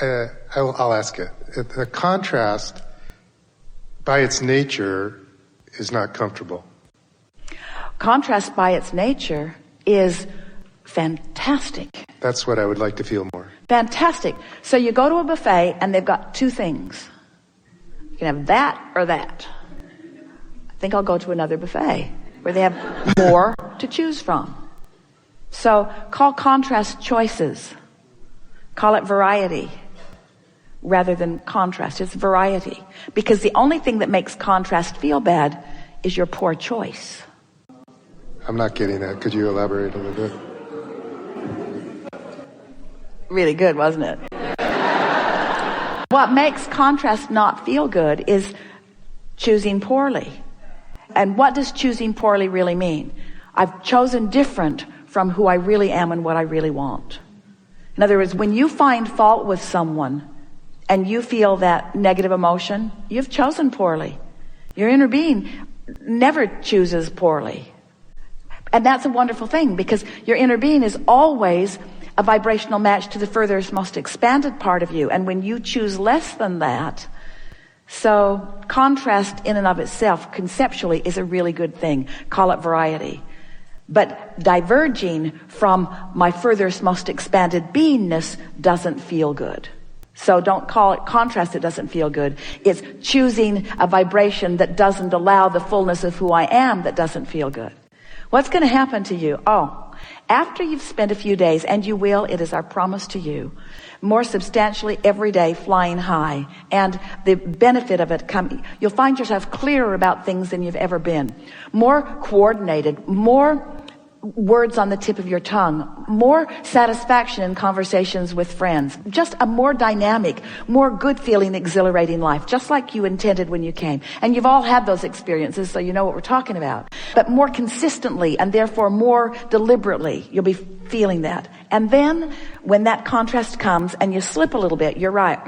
I'll ask it. The contrast, by its nature, is not comfortable. Contrast by its nature is fantastic. That's what I would like to feel more. Fantastic. So you go to a buffet and they've got two things. You can have that or that. I think I'll go to another buffet where they have more to choose from. So call contrast choices. Call it variety rather than contrast. It's variety. Because the only thing that makes contrast feel bad is your poor choice. I'm not getting that. Could you elaborate a little bit? Really good, wasn't it? What makes contrast not feel good is choosing poorly. And what does choosing poorly really mean? I've chosen different from who I really am and what I really want. In other words, when you find fault with someone and you feel that negative emotion, you've chosen poorly. Your inner being never chooses poorly. And that's a wonderful thing, because your inner being is always a vibrational match to the furthest, most expanded part of you. And when you choose less than that, so contrast in and of itself, conceptually, is a really good thing. Call it variety. But diverging from my furthest, most expanded beingness doesn't feel good. So don't call it contrast that doesn't feel good. It's choosing a vibration that doesn't allow the fullness of who I am that doesn't feel good. What's going to happen to you? After you've spent a few days, and you will, it is our promise to you, more substantially every day flying high, and the benefit of it you'll find yourself clearer about things than you've ever been, more coordinated, more words on the tip of your tongue, more satisfaction in conversations with friends, just a more dynamic, more good feeling, exhilarating life, just like you intended when you came. And you've all had those experiences, so you know what we're talking about. But more consistently, and therefore more deliberately, you'll be feeling that. And then when that contrast comes and you slip a little bit, you're right,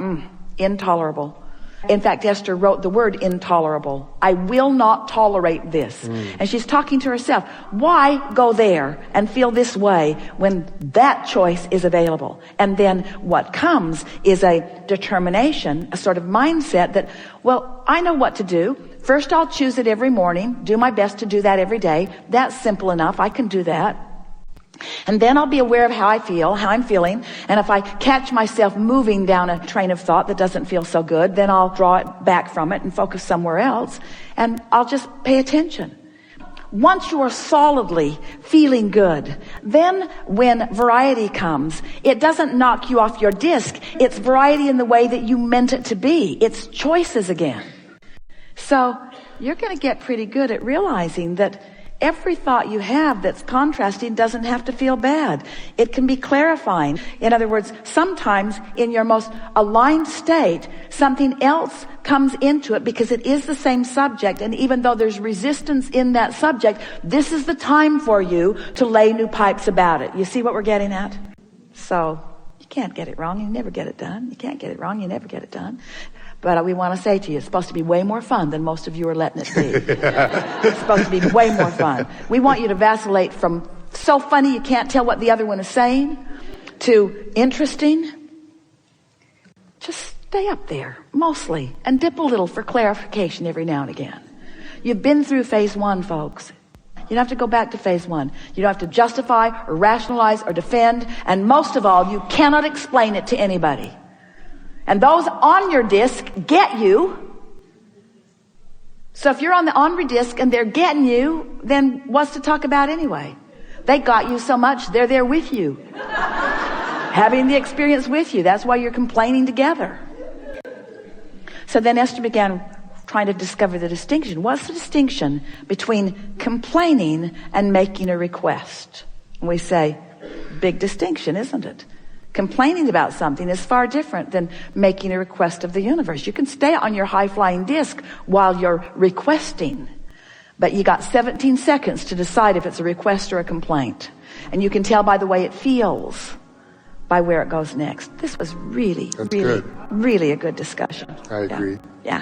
intolerable. In fact, Esther wrote the word intolerable. I will not tolerate this. And she's talking to herself. Why go there and feel this way when that choice is available? And then what comes is a determination, a sort of mindset that, well, I know what to do. First, I'll choose it every morning, do my best to do that every day. That's simple enough. I can do that. And then I'll be aware of how I feel, how I'm feeling. And if I catch myself moving down a train of thought that doesn't feel so good, then I'll draw it back from it and focus somewhere else. And I'll just pay attention. Once you are solidly feeling good, then when variety comes, it doesn't knock you off your disc. It's variety in the way that you meant it to be. It's choices again. So you're going to get pretty good at realizing that every thought you have that's contrasting doesn't have to feel bad. It can be clarifying. In other words, sometimes in your most aligned state, something else comes into it because it is the same subject. And even though there's resistance in that subject, this is the time for you to lay new pipes about it. You see what we're getting at? So you can't get it wrong. You never get it done. You can't get it wrong. You never get it done. But we want to say to you, it's supposed to be way more fun than most of you are letting it be. It's supposed to be way more fun. We want you to vacillate from so funny you can't tell what the other one is saying to interesting. Just stay up there, mostly, and dip a little for clarification every now and again. You've been through phase one, folks. You don't have to go back to phase one. You don't have to justify or rationalize or defend. And most of all, you cannot explain it to anybody. And those on your disc get you. So if you're on the ONRI disc and they're getting you, then what's to talk about anyway? They got you so much, they're there with you. Having the experience with you. That's why you're complaining together. So then Esther began trying to discover the distinction. What's the distinction between complaining and making a request? And we say, big distinction, isn't it? Complaining about something is far different than making a request of the universe. You can stay on your high-flying disc while you're requesting, but you got 17 seconds to decide if it's a request or a complaint. And you can tell by the way it feels, by where it goes next. This was really a good discussion. I agree. Yeah.